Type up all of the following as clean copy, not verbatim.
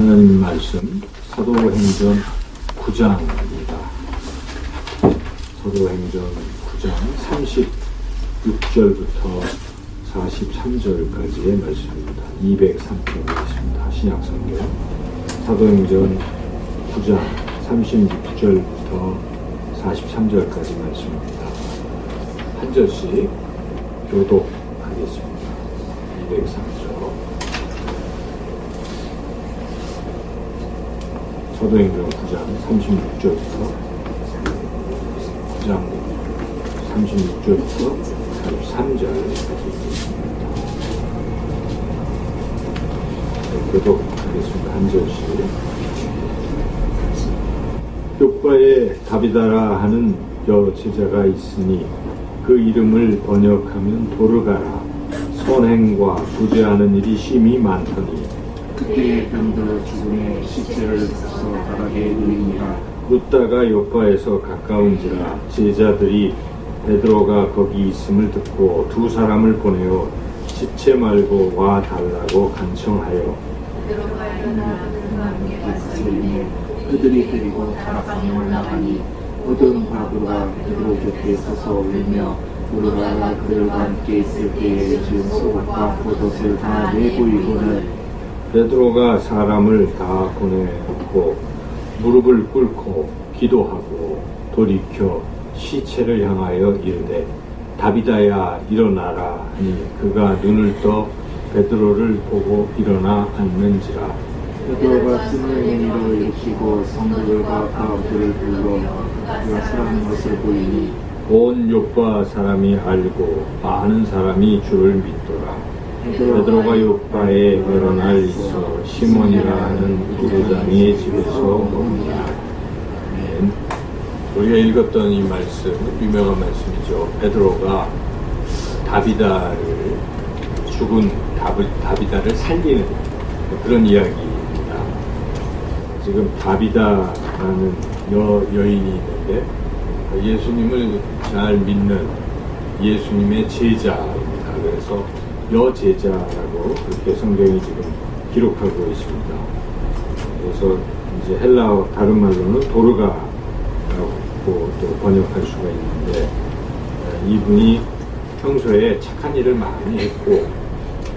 하나님 말씀 사도행전 9장입니다. 사도행전 9장 36절부터 43절까지의 말씀입니다. 203쪽이겠습니다. 신약성경 사도행전 9장 36절부터 43절까지 말씀입니다. 한 절씩 교독하겠습니다. 203절 사도행전 9장 36절부터 43절까지 있습니다. 교독하겠습니다. 한 절씩. 욥바에 다비다라 하는 여러 제자가 있으니 그 이름을 번역하면 도르가라. 선행과 구제하는 일이 심히 많더니 그때의 병들어 죽음의 시체를 사서 바닥에 누이니라. 눕다가 욥바에서 가까운지라 제자들이 베드로가 거기 있음을 듣고 두 사람을 보내어 시체 말고 와 달라고 간청하여 그들이 데리고 다락방에 올라가니 어떤 바구가 베드로 곁에 서서 울며 도르가가 그들과 함께 있을 때에 지은 속옷과 겉옷을 다 내보이고는 베드로가 사람을 다 보내고 무릎을 꿇고 기도하고 돌이켜 시체를 향하여 이르되 다비다야 일어나라 하니 그가 눈을 떠 베드로를 보고 일어나 앉는지라. 베드로가 찢는 행위로 일으키고 성도들과 가운데를 불러 그가 살아난 것을 보이니 온 욥바 사람이 알고 많은 사람이 주를 믿더라. 베드로가 욥바에 여러 날 있어 시몬이라 하는 부르장의 집에서 먹니라. 아멘. 우리가 읽었던 이 말씀, 유명한 말씀이죠. 베드로가 다비다를 죽은 다비다를 살리는 그런 이야기입니다. 지금 다비다라는 여인이 있는데 예수님을 잘 믿는 예수님의 제자입니다. 그래서 여제자라고 그렇게 성경이 지금 기록하고 있습니다. 그래서 이제 헬라어 다른 말로는 도르가라고 또 번역할 수가 있는데 이분이 평소에 착한 일을 많이 했고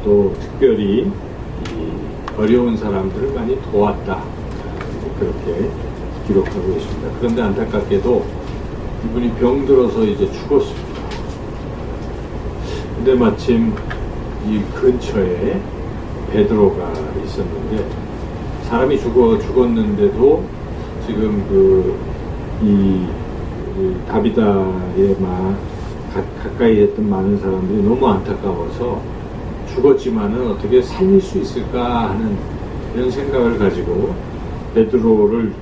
또 특별히 이 어려운 사람들을 많이 도왔다 그렇게 기록하고 있습니다. 그런데 안타깝게도 이분이 병들어서 이제 죽었습니다. 근데 마침 이 근처에 베드로가 있었는데 사람이 죽었는데도 지금 이 다비다에 가까이 했던 많은 사람들이 너무 안타까워서 죽었지만은 어떻게 살릴 수 있을까 하는 이런 생각을 가지고 베드로를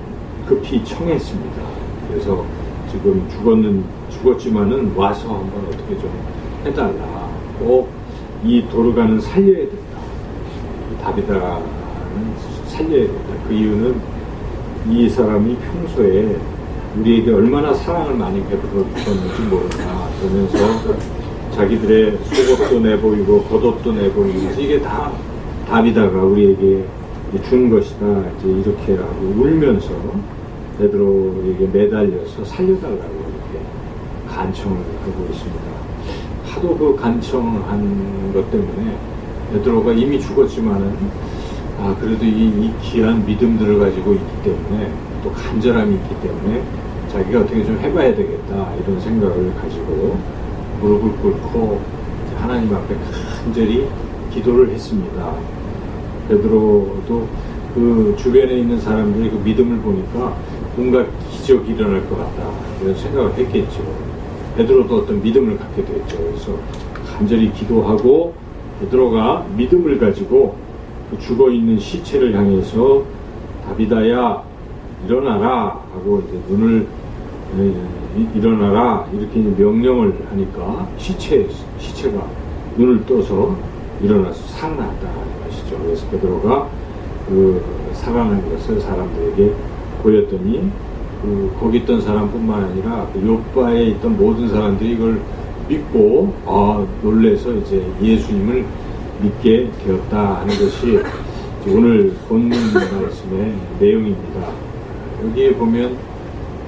급히 청했습니다. 그래서 지금 죽었지만은 와서 한번 어떻게 좀 해달라. 꼭 이 도르가는 살려야 된다. 이 다비다는 살려야 된다. 그 이유는 이 사람이 평소에 우리에게 얼마나 사랑을 많이 베풀어 주셨는지 모른다. 그러면서 자기들의 속옷도 내보이고 겉옷도 내보이고 이게 다 다비다가 우리에게 준 것이다. 이제 이렇게 하고 울면서 베드로에게 매달려서 살려달라고 이렇게 간청을 하고 있습니다. 하도 그 간청한 것 때문에 베드로가 이미 죽었지만은 그래도 이 귀한 믿음들을 가지고 있기 때문에 또 간절함이 있기 때문에 자기가 어떻게 좀 해봐야 되겠다 이런 생각을 가지고 무릎을 꿇고 하나님 앞에 간절히 기도를 했습니다. 베드로도 그 주변에 있는 사람들의 그 믿음을 보니까 뭔가 기적이 일어날 것 같다 이런 생각을 했겠죠. 베드로도 어떤 믿음을 갖게 됐죠. 그래서 간절히 기도하고 베드로가 믿음을 가지고 그 죽어있는 시체를 향해서 다비다야 일어나라 하고 이제 눈을 일어나라 이렇게 명령을 하니까 시체가 눈을 떠서 일어나서 살아났다 하시죠. 그래서 베드로가 그 살아난 것을 사람들에게 보였더니 거기 있던 사람뿐만 아니라 그 욥바에 있던 모든 사람들이 이걸 믿고 놀래서 이제 예수님을 믿게 되었다 하는 것이 오늘 본문 말씀의 말씀의 내용입니다. 여기에 보면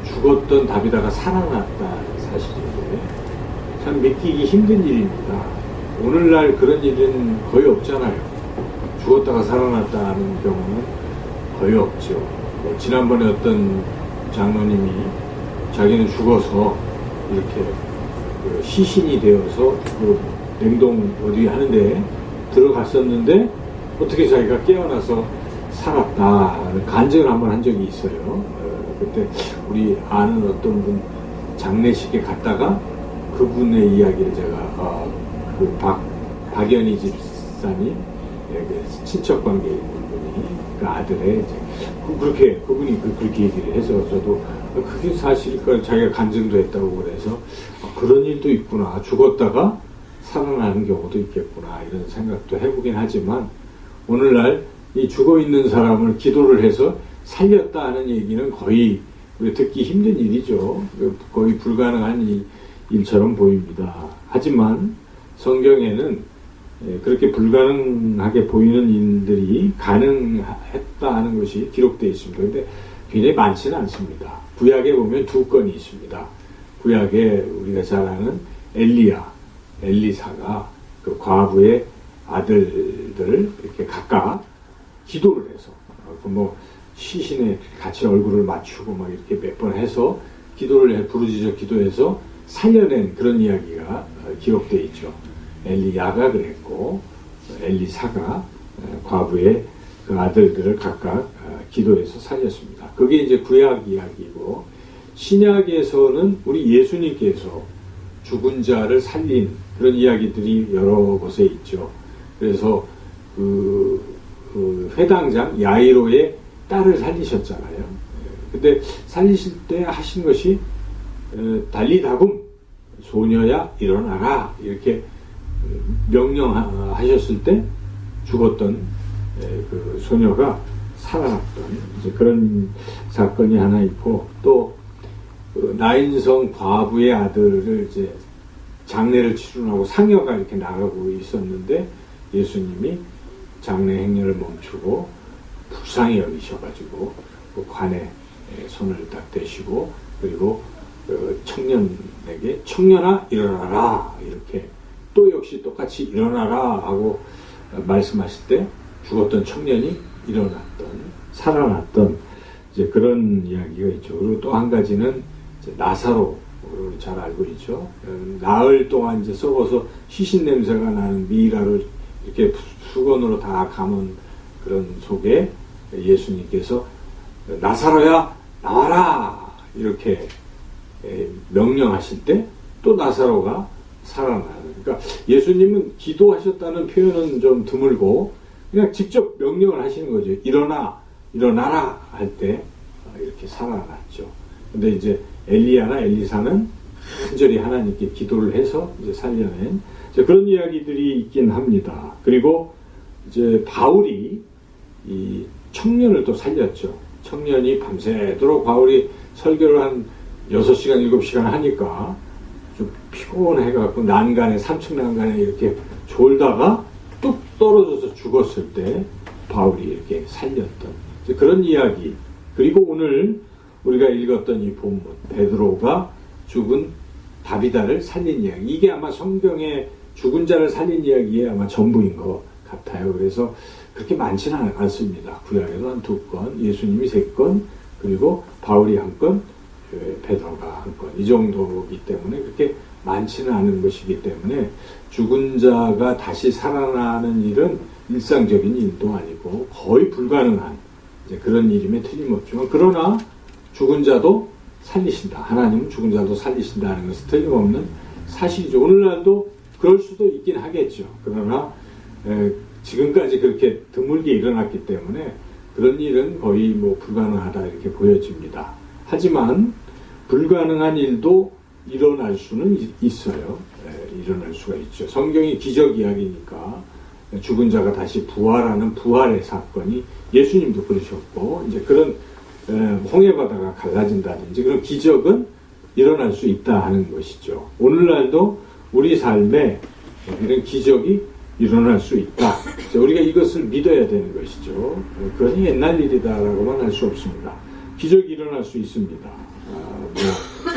죽었던 다비다가 살아났다 사실인데 참 믿기기 힘든 일입니다. 오늘날 그런 일은 거의 없잖아요. 죽었다가 살아났다는 경우는 거의 없죠. 뭐 지난번에 어떤 장로님이 자기는 죽어서 이렇게 시신이 되어서 그 냉동 어디 하는데 들어갔었는데 어떻게 자기가 깨어나서 살았다는 간증을 한번 한 적이 있어요. 그때 우리 아는 어떤 분 장례식에 갔다가 그분의 이야기를 제가 박연희 집사님 친척 관계에 있는 분이 그 아들의 이제 그분이 그렇게 얘기를 해서 저도 그게 사실일까 자기가 간증도 했다고 그래서 그런 일도 있구나, 죽었다가 살아나는 경우도 있겠구나 이런 생각도 해보긴 하지만 오늘날 이 죽어있는 사람을 기도를 해서 살렸다 하는 얘기는 거의 듣기 힘든 일이죠. 거의 불가능한 일처럼 보입니다. 하지만 성경에는 그렇게 불가능하게 보이는 일들이 가능했다 하는 것이 기록되어 있습니다. 그런데 굉장히 많지는 않습니다. 구약에 보면 두 건이 있습니다. 구약에 우리가 잘 아는 엘리사가 그 과부의 아들들을 이렇게 각각 기도를 해서 뭐 시신에 같이 얼굴을 맞추고 막 이렇게 몇 번 해서 부르짖어 기도해서 살려낸 그런 이야기가 기록되어 있죠. 엘리야가 그랬고 엘리사가 과부의 그 아들들을 각각 기도해서 살렸습니다. 그게 이제 구약 이야기고 신약에서는 우리 예수님께서 죽은 자를 살린 그런 이야기들이 여러 곳에 있죠. 그래서 그 회당장 야이로의 딸을 살리셨잖아요. 근데 살리실 때 하신 것이 달리다굼 소녀야 일어나라 이렇게 명령하셨을 때 죽었던 그 소녀가 살아났던 이제 그런 사건이 하나 있고 또 나인성 과부의 아들을 이제 장례를 치르라고 상여가 이렇게 나가고 있었는데 예수님이 장례 행렬을 멈추고 불쌍히 여기셔가지고 그 관에 손을 딱 대시고 그리고 청년에게 청년아 일어나라 이렇게 또 역시 똑같이 일어나라 하고 말씀하실 때 죽었던 청년이 일어났던 살아났던 이제 그런 이야기가 있죠. 그리고 또 한 가지는 이제 나사로 잘 알고 있죠. 나흘 동안 이제 썩어서 시신 냄새가 나는 미이라를 이렇게 수건으로 다 감은 그런 속에 예수님께서 나사로야 나와라 이렇게 명령하실 때 또 나사로가 살아나는. 그러니까 예수님은 기도하셨다는 표현은 좀 드물고 그냥 직접 명령을 하시는 거죠. 일어나라 할 때 이렇게 살아났죠. 근데 이제 엘리야나 엘리사는 간절히 하나님께 기도를 해서 이제 살려낸 그런 이야기들이 있긴 합니다. 그리고 이제 바울이 이 청년을 또 살렸죠. 청년이 밤새도록 바울이 설교를 한 6시간, 7시간 하니까 좀 피곤해갖고 난간에, 3층 난간에 이렇게 졸다가 뚝 떨어져서 죽었을 때 바울이 이렇게 살렸던 그런 이야기. 그리고 오늘 우리가 읽었던 이 본문, 베드로가 죽은 다비다를 살린 이야기. 이게 아마 성경의 죽은 자를 살린 이야기의 아마 전부인 것 같아요. 그래서 그렇게 많지는 않습니다. 구약에도 한 2건, 예수님이 3건, 그리고 바울이 1건, 베드로가 1건. 이 정도이기 때문에 그렇게 많지는 않은 것이기 때문에 죽은 자가 다시 살아나는 일은 일상적인 일도 아니고 거의 불가능한 이제 그런 일임에 틀림없지만 그러나 죽은 자도 살리신다. 하나님은 죽은 자도 살리신다는 것은 틀림없는 사실이죠. 오늘날도 그럴 수도 있긴 하겠죠. 그러나 지금까지 그렇게 드물게 일어났기 때문에 그런 일은 거의 뭐 불가능하다 이렇게 보여집니다. 하지만 불가능한 일도 일어날 수는 있어요. 일어날 수가 있죠. 성경이 기적 이야기니까 죽은 자가 다시 부활하는 부활의 사건이 예수님도 그러셨고 이제 그런 홍해바다가 갈라진다든지 그런 기적은 일어날 수 있다 하는 것이죠. 오늘날도 우리 삶에 이런 기적이 일어날 수 있다. 자, 우리가 이것을 믿어야 되는 것이죠. 그것은 옛날 일이다라고만 할 수 없습니다. 기적이 일어날 수 있습니다. 뭐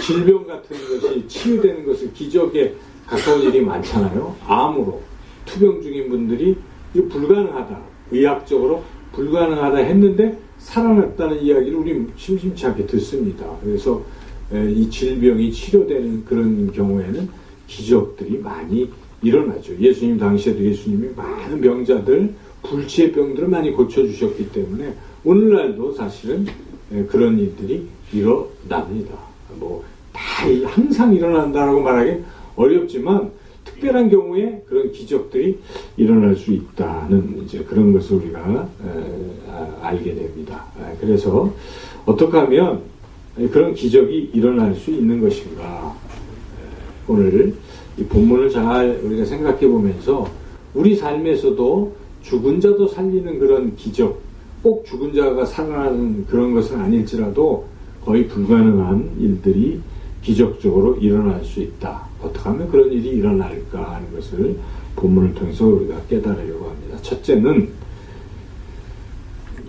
질병 같은 것이 치유되는 것은 기적에 가까운 일이 많잖아요. 암으로 투병 중인 분들이 이거 불가능하다, 의학적으로 불가능하다 했는데 살아났다는 이야기를 우리 심심치 않게 듣습니다. 그래서 이 질병이 치료되는 그런 경우에는 기적들이 많이 일어나죠. 예수님 당시에도 예수님이 많은 병자들, 불치의 병들을 많이 고쳐주셨기 때문에 오늘날도 사실은 그런 일들이 일어납니다. 뭐 다 항상 일어난다라고 말하기는 어렵지만 특별한 경우에 그런 기적들이 일어날 수 있다는 이제 그런 것을 우리가 알게 됩니다. 그래서 어떻게 하면 그런 기적이 일어날 수 있는 것인가? 오늘 이 본문을 잘 우리가 생각해 보면서 우리 삶에서도 죽은 자도 살리는 그런 기적, 꼭 죽은 자가 살아나는 그런 것은 아닐지라도 거의 불가능한 일들이 기적적으로 일어날 수 있다. 어떻게 하면 그런 일이 일어날까 하는 것을 본문을 통해서 우리가 깨달으려고 합니다. 첫째는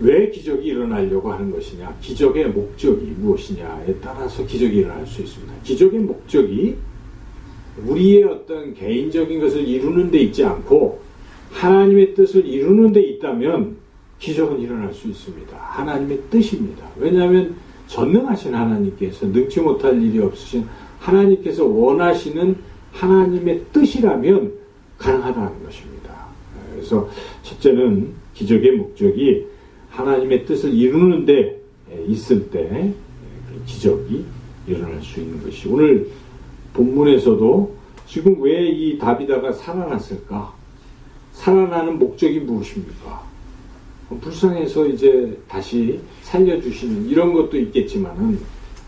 왜 기적이 일어나려고 하는 것이냐, 기적의 목적이 무엇이냐에 따라서 기적이 일어날 수 있습니다. 기적의 목적이 우리의 어떤 개인적인 것을 이루는 데 있지 않고 하나님의 뜻을 이루는 데 있다면 기적은 일어날 수 있습니다. 하나님의 뜻입니다. 왜냐하면 전능하신 하나님께서 능치 못할 일이 없으신 하나님께서 원하시는 하나님의 뜻이라면 가능하다는 것입니다. 그래서 첫째는 기적의 목적이 하나님의 뜻을 이루는 데 있을 때 기적이 일어날 수 있는 것이, 오늘 본문에서도 지금 왜 이 다비다가 살아났을까? 살아나는 목적이 무엇입니까? 불쌍해서 이제 다시 살려주시는 이런 것도 있겠지만은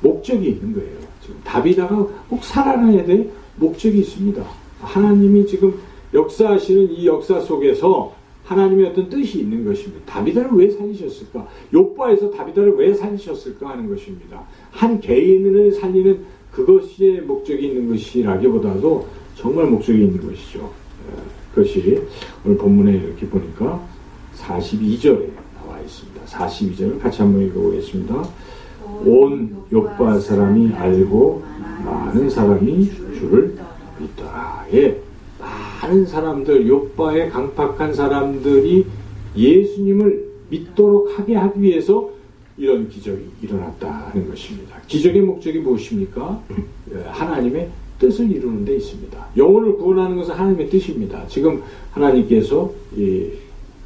목적이 있는 거예요. 지금 다비다가 꼭 살아나야 될 목적이 있습니다. 하나님이 지금 역사하시는 이 역사 속에서 하나님의 어떤 뜻이 있는 것입니다. 다비다를 왜 살리셨을까? 욥바에서 다비다를 왜 살리셨을까 하는 것입니다. 한 개인을 살리는 그것이 목적이 있는 것이라기보다도 정말 목적이 있는 것이죠. 그것이 오늘 본문에 이렇게 보니까 42절에 나와 있습니다. 42절을 같이 한번 읽어보겠습니다. 온 욥바 사람이 알고 많은 사람이 주를 믿더라. 예, 많은 사람들, 욥바의 강팍한 사람들이 예수님을 믿도록 하게 하기 위해서 이런 기적이 일어났다 하는 것입니다. 기적의 목적이 무엇입니까? 하나님의 뜻을 이루는 데 있습니다. 영혼을 구원하는 것은 하나님의 뜻입니다. 지금 하나님께서 이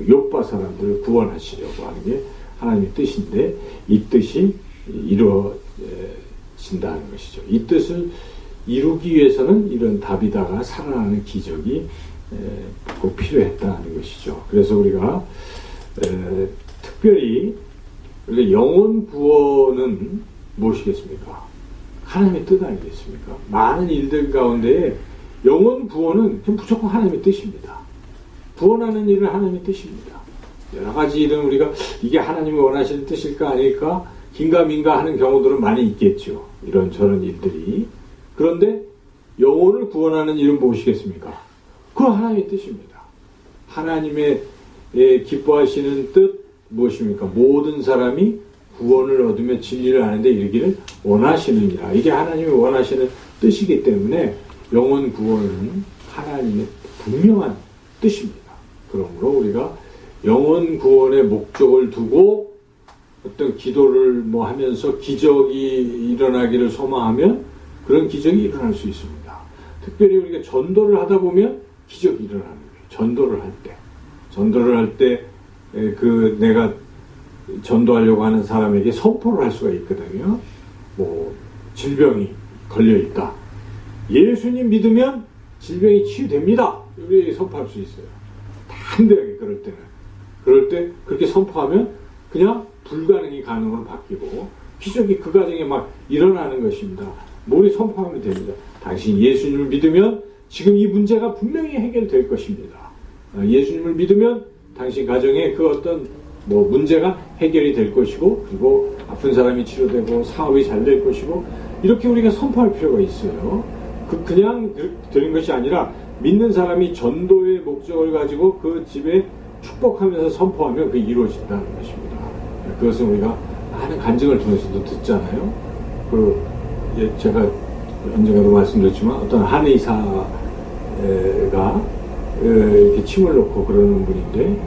욥바 사람들을 구원하시려고 하는 게 하나님의 뜻인데 이 뜻이 이루어진다는 것이죠. 이 뜻을 이루기 위해서는 이런 다비다가 살아나는 기적이 꼭 필요했다는 것이죠. 그래서 우리가 특별히 우리가 영혼 구원은 무엇이겠습니까? 하나님의 뜻 아니겠습니까? 많은 일들 가운데 영혼 구원은 무조건 하나님의 뜻입니다. 구원하는 일은 하나님의 뜻입니다. 여러 가지 일은 우리가 이게 하나님이 원하시는 뜻일까 아닐까 긴가민가 하는 경우들은 많이 있겠죠. 이런저런 일들이. 그런데 영혼을 구원하는 일은 무엇이겠습니까? 그건 하나님의 뜻입니다. 하나님의 기뻐하시는 뜻 무엇입니까? 모든 사람이 구원을 얻으며 진리를 아는 데 이르기를 원하시느니라. 이게 하나님이 원하시는 뜻이기 때문에 영혼 구원은 하나님의 분명한 뜻입니다. 그러므로 우리가 영혼 구원의 목적을 두고 어떤 기도를 뭐 하면서 기적이 일어나기를 소망하면 그런 기적이 일어날 수 있습니다. 특별히 우리가 전도를 하다 보면 기적이 일어나는 거예요. 전도를 할 때 내가 전도하려고 하는 사람에게 선포를 할 수가 있거든요. 뭐 질병이 걸려 있다. 예수님 믿으면 질병이 치유됩니다. 우리 선포할 수 있어요. 담대하게 그럴 때 그렇게 선포하면 그냥 불가능이 가능으로 바뀌고 기적이 그 과정에 막 일어나는 것입니다. 우리 선포하면 됩니다. 당신 예수님을 믿으면 지금 이 문제가 분명히 해결될 것입니다. 예수님을 믿으면 당신 가정에 그 어떤 문제가 해결이 될 것이고 그리고 아픈 사람이 치료되고 사업이 잘 될 것이고 이렇게 우리가 선포할 필요가 있어요. 그냥 되는 것이 아니라 믿는 사람이 전도의 목적을 가지고 그 집에 축복하면서 선포하면 그게 이루어진다는 것입니다. 그것은 우리가 많은 간증을 통해서도 듣잖아요. 제가 언젠가도 말씀드렸지만 어떤 한의사가 이렇게 침을 놓고 그러는 분인데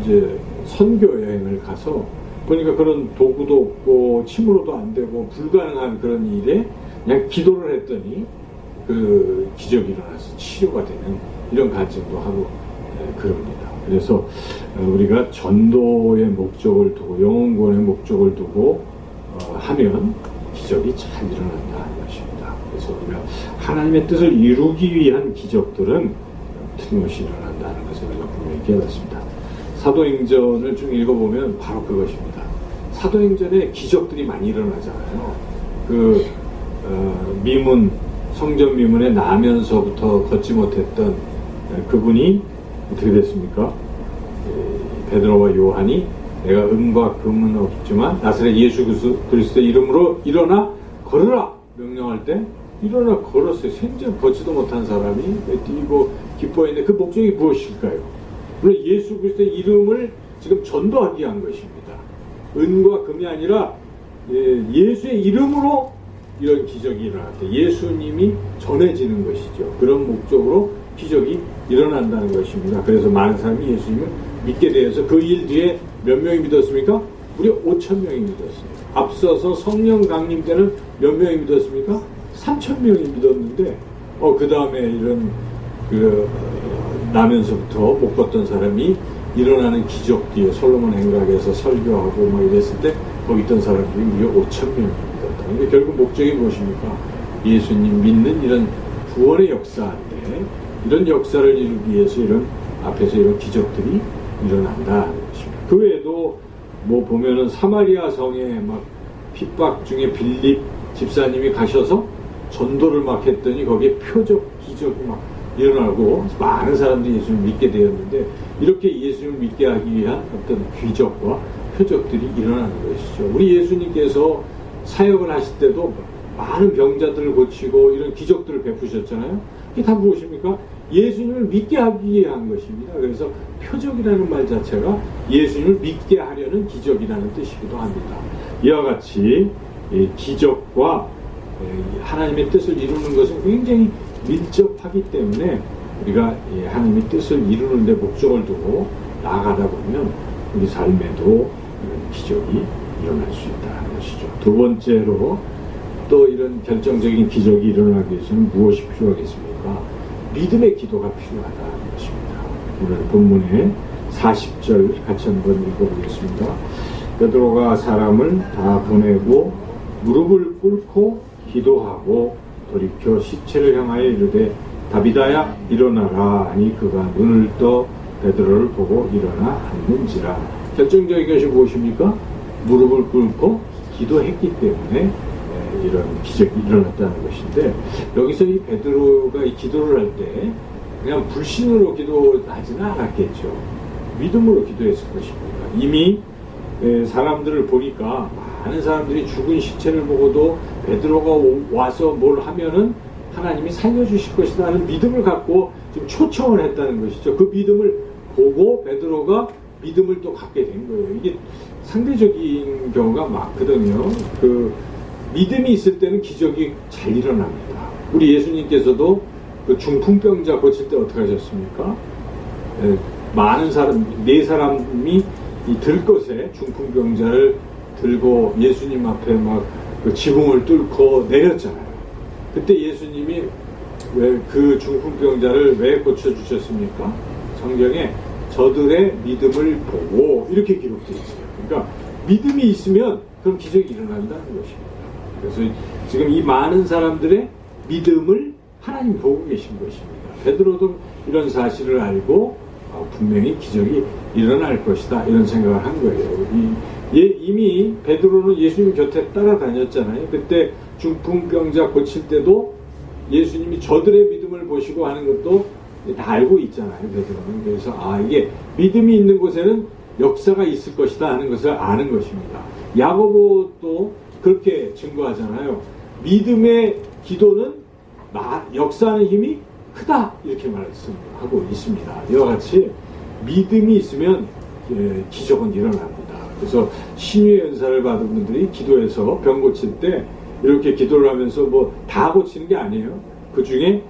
이제 선교 여행을 가서 보니까 그런 도구도 없고 침으로도 안 되고 불가능한 그런 일에 그냥 기도를 했더니 그 기적이 일어나서 치료가 되는 이런 간증도 하고 그럽니다. 그래서 우리가 전도의 목적을 두고 영혼구원의 목적을 두고 하면 기적이 잘 일어난다는 것입니다. 그래서 우리가 하나님의 뜻을 이루기 위한 기적들은 틀림없이 일어난다는 것을 우리가 분명히 깨닫습니다. 사도행전을 좀 읽어보면 바로 그것입니다. 사도행전에 기적들이 많이 일어나잖아요. 성전 미문에 나면서부터 걷지 못했던 그분이 어떻게 됐습니까? 베드로와 요한이 내가 은과 금은 없지만 나사렛 예수 그리스도의 이름으로 일어나 걸으라 명령할 때 일어나 걸었어요. 생전 걷지도 못한 사람이 뛰고 기뻐했는데 그 목적이 무엇일까요? 물론 예수 그리스도의 이름을 지금 전도하기 위한 것입니다. 은과 금이 아니라 예수의 이름으로 이런 기적이 일어날 때 예수님이 전해지는 것이죠. 그런 목적으로 기적이 일어난다는 것입니다. 그래서 많은 사람이 예수님을 믿게 되어서 그 일 뒤에 몇 명이 믿었습니까? 무려 5,000명이 믿었어요. 앞서서 성령 강림 때는 몇 명이 믿었습니까? 3,000명이 믿었는데 그 다음에 이런 나면서부터 못 걷던 사람이 일어나는 기적 뒤에 솔로몬 행각에서 설교하고 뭐 이랬을 때 거기 있던 사람들이 무려 5,000명이 믿었다. 근데 결국 목적이 무엇입니까? 예수님 믿는 이런 구원의 역사인데 이런 역사를 이루기 위해서 이런 앞에서 이런 기적들이 일어난다는 것입니다. 그 외에도 보면은 사마리아 성에 막 핍박 중에 빌립 집사님이 가셔서 전도를 막 했더니 거기에 표적 기적이 막 일어나고 많은 사람들이 예수님을 믿게 되었는데 이렇게 예수님을 믿게 하기 위한 어떤 기적과 표적들이 일어나는 것이죠. 우리 예수님께서 사역을 하실 때도 많은 병자들을 고치고 이런 기적들을 베푸셨잖아요. 이게 다 무엇입니까? 예수님을 믿게 하기 위한 것입니다. 그래서 표적이라는 말 자체가 예수님을 믿게 하려는 기적이라는 뜻이기도 합니다. 이와 같이 기적과 하나님의 뜻을 이루는 것은 굉장히 밀접하기 때문에 우리가 하나님의 뜻을 이루는 데 목적을 두고 나아가다 보면 우리 삶에도 이런 기적이 일어날 수 있다는 것이죠. 두 번째로 또 이런 결정적인 기적이 일어나기 위해서는 무엇이 필요하겠습니까? 믿음의 기도가 필요하다는 것입니다. 오늘 본문의 40절 같이 한번 읽어보겠습니다. 베드로가 사람을 다 보내고 무릎을 꿇고 기도하고 돌이켜 시체를 향하여 이르되 다비다야 일어나라 하니 그가 눈을 떠 베드로를 보고 일어나 앉는지라. 결정적인 것이 무엇입니까? 무릎을 꿇고 기도했기 때문에 이런 기적이 일어났다는 것인데 여기서 이 베드로가 이 기도를 할 때 그냥 불신으로 기도하지는 않았겠죠. 믿음으로 기도했을 것입니다. 이미 사람들을 보니까 많은 사람들이 죽은 시체를 보고도 베드로가 와서 뭘 하면은 하나님이 살려주실 것이다 하는 믿음을 갖고 지금 초청을 했다는 것이죠. 그 믿음을 보고 베드로가 믿음을 또 갖게 된 거예요. 이게 상대적인 경우가 많거든요. 믿음이 있을 때는 기적이 잘 일어납니다. 우리 예수님께서도 그 중풍병자 고칠 때 어떻게 하셨습니까? 많은 사람, 4사람이 이 들것에 중풍병자를 들고 예수님 앞에 막 그 지붕을 뚫고 내렸잖아요. 그때 예수님이 왜 그 중풍병자를 왜 고쳐주셨습니까? 성경에 저들의 믿음을 보고 이렇게 기록되어 있어요. 그러니까 믿음이 있으면 그럼 기적이 일어난다는 것입니다. 그래서 지금 이 많은 사람들의 믿음을 하나님 보고 계신 것입니다. 베드로도 이런 사실을 알고 분명히 기적이 일어날 것이다 이런 생각을 한 거예요. 이미 베드로는 예수님 곁에 따라다녔잖아요. 그때 중풍병자 고칠 때도 예수님이 저들의 믿음을 보시고 하는 것도 다 알고 있잖아요. 베드로는. 그래서 이게 믿음이 있는 곳에는 역사가 있을 것이다 하는 것을 아는 것입니다. 야고보도 그렇게 증거하잖아요. 믿음의 기도는 역사하는 힘이 크다 이렇게 말씀하고 있습니다. 이와 같이 믿음이 있으면 기적은 일어납니다. 그래서 신유의 은사를 받은 분들이 기도해서 병 고칠 때 이렇게 기도를 하면서 뭐 다 고치는 게 아니에요. 그 중에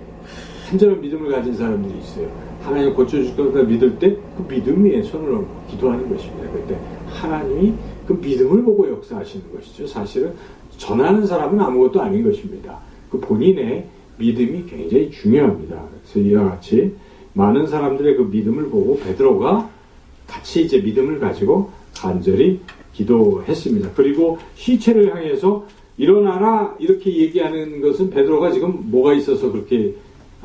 간절한 믿음을 가진 사람들이 있어요. 하나님 고쳐줄 거다 믿을 때 그 믿음 위에 손을 얹고 기도하는 것입니다. 그때 하나님이 그 믿음을 보고 역사하시는 것이죠. 사실은 전하는 사람은 아무것도 아닌 것입니다. 그 본인의 믿음이 굉장히 중요합니다. 그래서 이와 같이 많은 사람들의 그 믿음을 보고 베드로가 같이 이제 믿음을 가지고 간절히 기도했습니다. 그리고 시체를 향해서 일어나라 이렇게 얘기하는 것은 베드로가 지금 뭐가 있어서 그렇게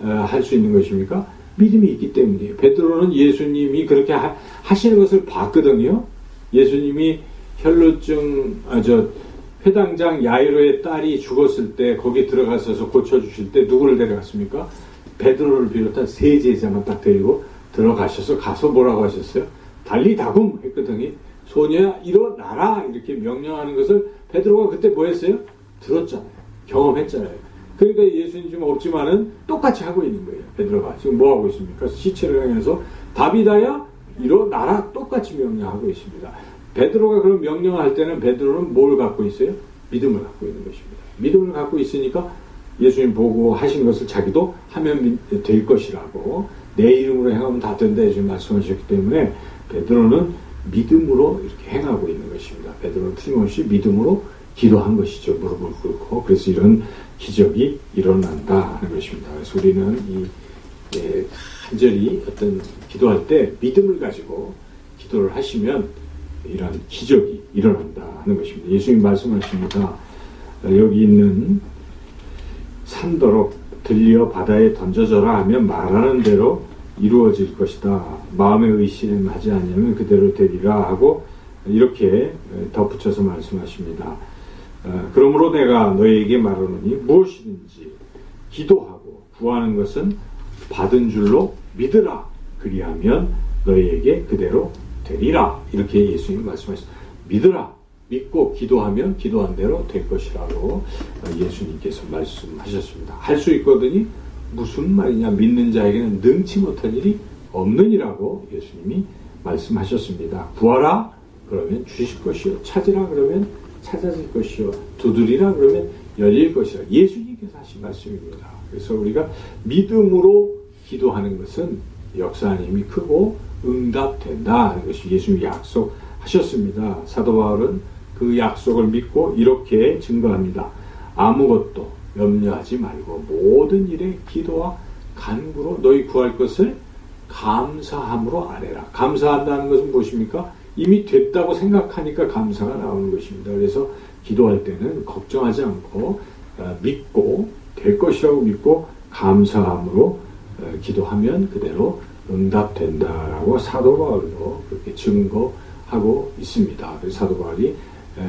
할 수 있는 것입니까? 믿음이 있기 때문이에요. 베드로는 예수님이 그렇게 하시는 것을 봤거든요. 예수님이 회당장 야이로의 딸이 죽었을 때 거기 들어가셔서 고쳐주실 때 누구를 데려갔습니까? 베드로를 비롯한 세 제자만 딱 데리고 들어가셔서 가서 뭐라고 하셨어요? 달리다굼 했거든요. 소녀야 일어나라 이렇게 명령하는 것을 베드로가 그때 뭐 했어요? 들었잖아요. 경험했잖아요. 그러니까 예수님 지금 없지만은 똑같이 하고 있는 거예요. 베드로가 지금 뭐 하고 있습니까? 시체를 향해서 다비다야 일어나라 똑같이 명령하고 있습니다. 베드로가 그런 명령을 할 때는 베드로는 뭘 갖고 있어요? 믿음을 갖고 있는 것입니다. 믿음을 갖고 있으니까 예수님 보고 하신 것을 자기도 하면 될 것이라고 내 이름으로 행하면 다 된다 예수님 말씀하셨기 때문에 베드로는 믿음으로 이렇게 행하고 있는 것입니다. 베드로는 틀림없이 믿음으로 기도한 것이죠. 무릎을 꿇고. 그래서 이런 기적이 일어난다 하는 것입니다. 그래서 우리는 간절히 어떤 기도할 때 믿음을 가지고 기도를 하시면 이런 기적이 일어난다 하는 것입니다. 예수님 말씀하십니다. 여기 있는 산더러 들려 바다에 던져져라 하면 말하는 대로 이루어질 것이다. 마음에 의심하지 않으면 그대로 되리라 하고 이렇게 덧붙여서 말씀하십니다. 그러므로 내가 너희에게 말하노니 무엇이든지 기도하고 구하는 것은 받은 줄로 믿으라. 그리하면 너희에게 그대로 되리라. 이렇게 예수님이 말씀하셨습니다. 믿으라. 믿고 기도하면 기도한 대로 될 것이라고 예수님께서 말씀하셨습니다. 할 수 있거든요. 무슨 말이냐. 믿는 자에게는 능치 못할 일이 없느니라고 예수님이 말씀하셨습니다. 구하라. 그러면 주실 것이요. 찾으라. 그러면 찾아질 것이요. 두드리라. 그러면 열릴 것이라. 예수님께서 하신 말씀입니다. 그래서 우리가 믿음으로 기도하는 것은 역사하는 힘이 크고 응답된다 하는 것이 예수님이 약속하셨습니다. 사도 바울은 그 약속을 믿고 이렇게 증거합니다. 아무것도 염려하지 말고 모든 일에 기도와 간구로 너희 구할 것을 감사함으로 아뢰라. 감사한다는 것은 무엇입니까? 이미 됐다고 생각하니까 감사가 나오는 것입니다. 그래서 기도할 때는 걱정하지 않고 믿고 될 것이라고 믿고 감사함으로 기도하면 그대로 응답된다라고 사도 바울도 그렇게 증거하고 있습니다. 그래서 사도 바울이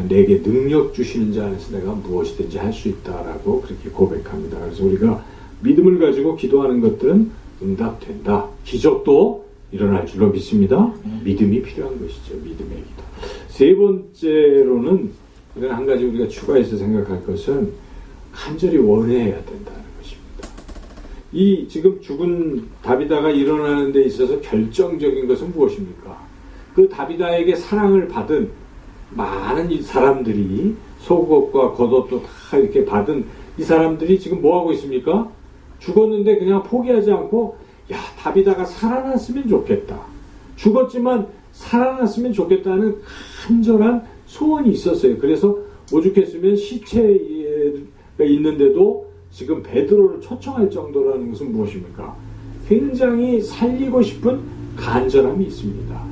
내게 능력 주시는 자 안에서 내가 무엇이든지 할 수 있다라고 그렇게 고백합니다. 그래서 우리가 믿음을 가지고 기도하는 것들은 응답된다. 기적도 일어날 줄로 믿습니다. 믿음이 필요한 것이죠. 믿음의 기도. 세 번째로는 한 가지 우리가 추가해서 생각할 것은 간절히 원해야 된다는 것입니다. 이 지금 죽은 다비다가 일어나는 데 있어서 결정적인 것은 무엇입니까? 그 다비다에게 사랑을 받은 많은 이 사람들이 속옷과 겉옷도 다 이렇게 받은 이 사람들이 지금 뭐 하고 있습니까? 죽었는데 그냥 포기하지 않고 야 다비다가 살아났으면 좋겠다. 죽었지만 살아났으면 좋겠다는 간절한 소원이 있었어요. 그래서 오죽했으면 시체가 있는데도 지금 베드로를 초청할 정도라는 것은 무엇입니까? 굉장히 살리고 싶은 간절함이 있습니다.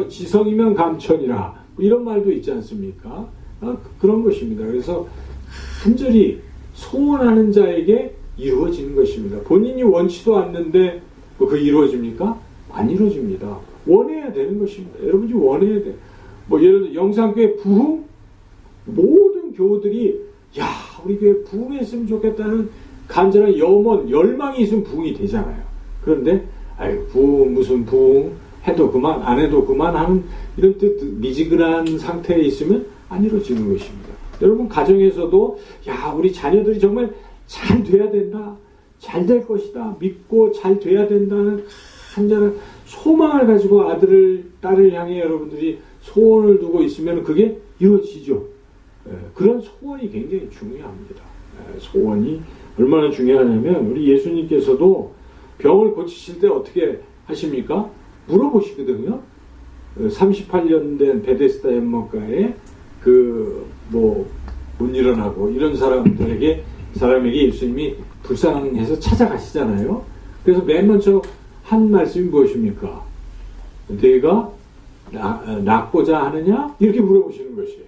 지성이면 감천이라 이런 말도 있지 않습니까? 그런 것입니다. 그래서 간절히 소원하는 자에게 이루어지는 것입니다. 본인이 원치도 않는데 그 이루어집니까? 안 이루어집니다. 원해야 되는 것입니다. 여러분이 원해야 돼. 뭐 예를 들어 영상교회 부흥 모든 교우들이 야 우리 교회 부흥했으면 좋겠다는 간절한 염원 열망이 있으면 부흥이 되잖아요. 그런데 아유 부흥 무슨 부흥 해도 그만 안 해도 그만 하는 이런 뜻 미지근한 상태에 있으면 안 이루어지는 것입니다. 여러분 가정에서도 야 우리 자녀들이 정말 잘 돼야 된다. 잘 될 것이다 믿고 잘 돼야 된다는 간절한 소망을 가지고 딸을 향해 여러분들이 소원을 두고 있으면 그게 이루어지죠. 그런 소원이 굉장히 중요합니다. 소원이 얼마나 중요하냐면 우리 예수님께서도 병을 고치실 때 어떻게 하십니까? 물어보시거든요. 38년 된 베데스다 연못가에 못 일어나고 이런 사람에게 예수님이 불쌍해서 찾아가시잖아요. 그래서 맨 먼저 한 말씀이 무엇입니까? 내가 낫고자 하느냐? 이렇게 물어보시는 것이에요.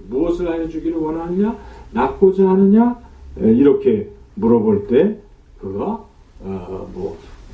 무엇을 하여 주기를 원하느냐? 낫고자 하느냐? 이렇게 물어볼 때 그가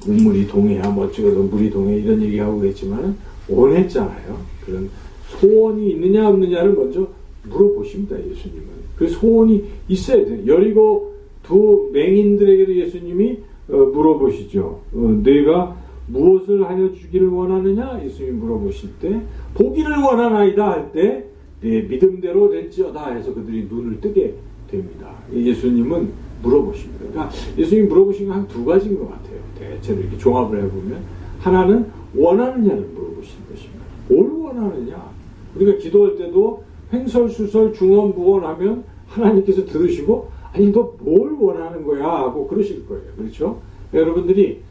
물이 동해야 어쩌고도 물이 동해 이런 얘기하고 그랬지만 원했잖아요. 그런 소원이 있느냐 없느냐를 먼저 물어보십니다. 예수님은. 그 소원이 있어야 돼요. 여리고 두 맹인들에게도 예수님이 물어보시죠. 내가 무엇을 하여 주기를 원하느냐? 예수님이 물어보실 때 보기를 원하나이다 할 때 내 믿음대로 될지어다 해서 그들이 눈을 뜨게 됩니다. 예수님은 물어보십니다. 그러니까 예수님이 물어보신 건 한 두 가지인 것 같아요. 대체로 이렇게 종합을 해보면 하나는 원하느냐를 물어보시는 것입니다. 뭘 원하느냐? 우리가 기도할 때도 횡설수설 중언부언하면 하나님께서 들으시고 아니 너 뭘 원하는 거야? 하고 그러실 거예요. 그렇죠? 여러분들이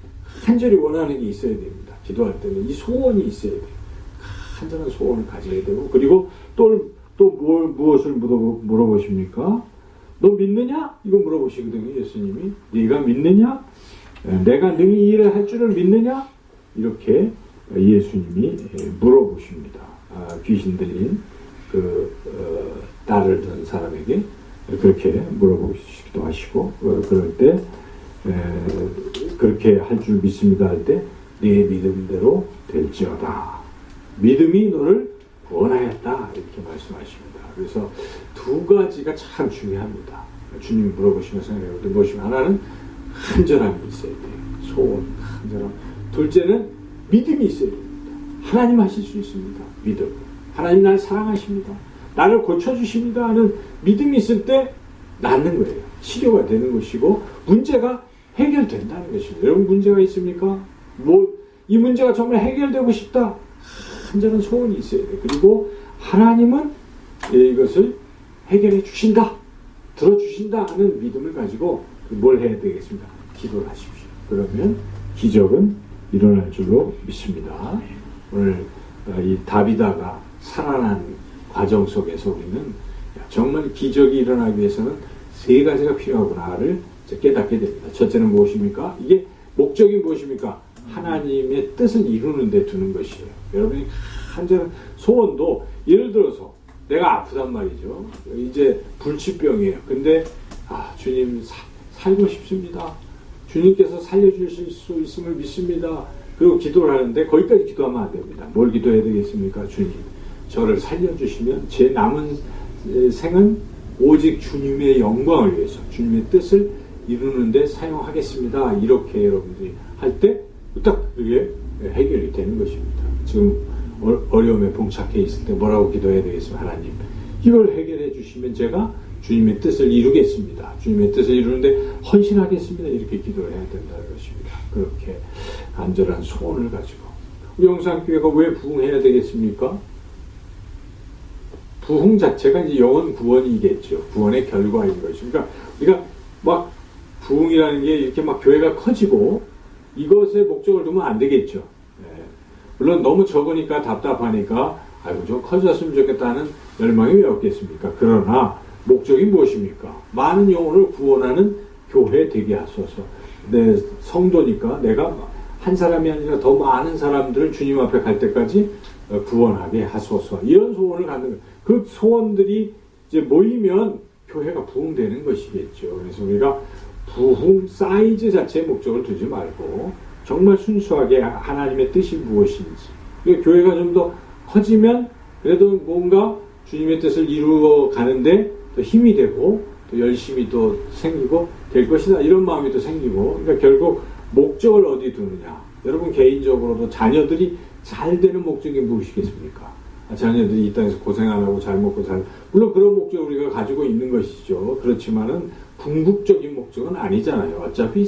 간절히 원하는 게 있어야 됩니다. 기도할 때는 이 소원이 있어야 돼요. 간절한 소원을 가져야 되고 그리고 무엇을 물어보십니까? 너 믿느냐? 이거 물어보시거든요. 예수님이. 네가 믿느냐? 내가 능히 이 일을 할 줄을 믿느냐? 이렇게 예수님이 물어보십니다. 귀신 들린 딸을 둔 사람에게 그렇게 물어보시기도 하시고 그럴 때 그렇게 할 줄 믿습니다 할 때 네 믿음대로 될지어다. 믿음이 너를 구원하였다 이렇게 말씀하십니다. 그래서 두 가지가 참 중요합니다. 주님이 물어보시면 생각해보면 무엇이면 하나는 간절함이 있어야 돼요. 소원, 간절함. 둘째는 믿음이 있어야 됩니다. 하나님 하실 수 있습니다. 믿음. 하나님 나를 사랑하십니다. 나를 고쳐주십니다 하는 믿음이 있을 때 낫는 거예요. 치료가 되는 것이고 문제가 해결된다는 것입니다. 여러분 문제가 있습니까? 이 문제가 정말 해결되고 싶다. 간절한 소원이 있어야 돼요. 그리고 하나님은 이것을 해결해 주신다. 들어주신다 하는 믿음을 가지고 뭘 해야 되겠습니까? 기도를 하십시오. 그러면 기적은 일어날 줄로 믿습니다. 오늘 이 다비다가 살아난 과정 속에서 우리는 정말 기적이 일어나기 위해서는 세 가지가 필요하구나를 깨닫게 됩니다. 첫째는 무엇입니까? 이게 목적이 무엇입니까? 하나님의 뜻을 이루는 데 두는 것이에요. 여러분이 간절한 소원도 예를 들어서 내가 아프단 말이죠. 이제 불치병이에요. 근데 주님 살고 싶습니다. 주님께서 살려주실 수 있음을 믿습니다. 그리고 기도를 하는데 거기까지 기도하면 안 됩니다. 뭘 기도해야 되겠습니까? 주님 저를 살려주시면 제 남은 생은 오직 주님의 영광을 위해서 주님의 뜻을 이루는 데 사용하겠습니다. 이렇게 여러분들이 할 때 딱 그게 해결이 되는 것입니다. 지금 어려움에 봉착해 있을 때 뭐라고 기도해야 되겠습니까? 하나님 이걸 해결해 주시면 제가 주님의 뜻을 이루겠습니다. 주님의 뜻을 이루는데 헌신하겠습니다. 이렇게 기도를 해야 된다는 것입니다. 그렇게 간절한 소원을 가지고 우리 영상교회가 왜 부흥해야 되겠습니까? 부흥 자체가 이제 영혼 구원이겠죠. 구원의 결과인 것입니다. 우리가 막 부흥이라는 게 이렇게 막 교회가 커지고 이것에 목적을 두면 안 되겠죠. 물론 너무 적으니까 답답하니까 아이고 좀 커졌으면 좋겠다는 열망이 왜 없겠습니까? 그러나 목적이 무엇입니까? 많은 영혼을 구원하는 교회 되게 하소서. 내 성도니까 내가 한 사람이 아니라 더 많은 사람들을 주님 앞에 갈 때까지 구원하게 하소서. 이런 소원을 갖는 거예요. 그 소원들이 이제 모이면 교회가 부흥되는 것이겠죠. 그래서 우리가 부흥 사이즈 자체의 목적을 두지 말고 정말 순수하게 하나님의 뜻이 무엇인지 교회가 좀 더 커지면 그래도 뭔가 주님의 뜻을 이루어 가는데 더 힘이 되고 또 열심히 또 생기고 될 것이다 이런 마음이 또 생기고 그러니까 결국 목적을 어디 두느냐 여러분 개인적으로도 자녀들이 잘 되는 목적이 무엇이겠습니까? 자녀들이 이 땅에서 고생 안 하고 잘 먹고 물론 그런 목적 우리가 가지고 있는 것이죠. 그렇지만은 궁극적인 목적은 아니잖아요. 어차피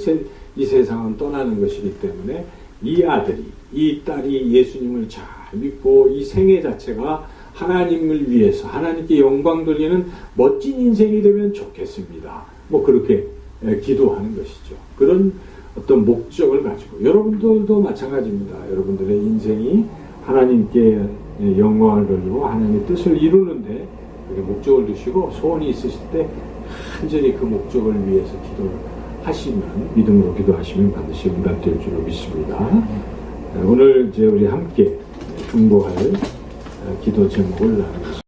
이 세상은 떠나는 것이기 때문에 이 아들이, 이 딸이 예수님을 잘 믿고 이 생애 자체가 하나님을 위해서 하나님께 영광 돌리는 멋진 인생이 되면 좋겠습니다. 뭐 그렇게 기도하는 것이죠. 그런 어떤 목적을 가지고 여러분들도 마찬가지입니다. 여러분들의 인생이 하나님께 영광을 돌리고 하나님의 뜻을 이루는데 목적을 두시고 소원이 있으실 때 간절히 그 목적을 위해서 기도를 하시면 믿음으로 기도하시면 반드시 응답될 줄로 믿습니다. 오늘 이제 우리 함께 중보할 기도 제목을 나누겠습니다.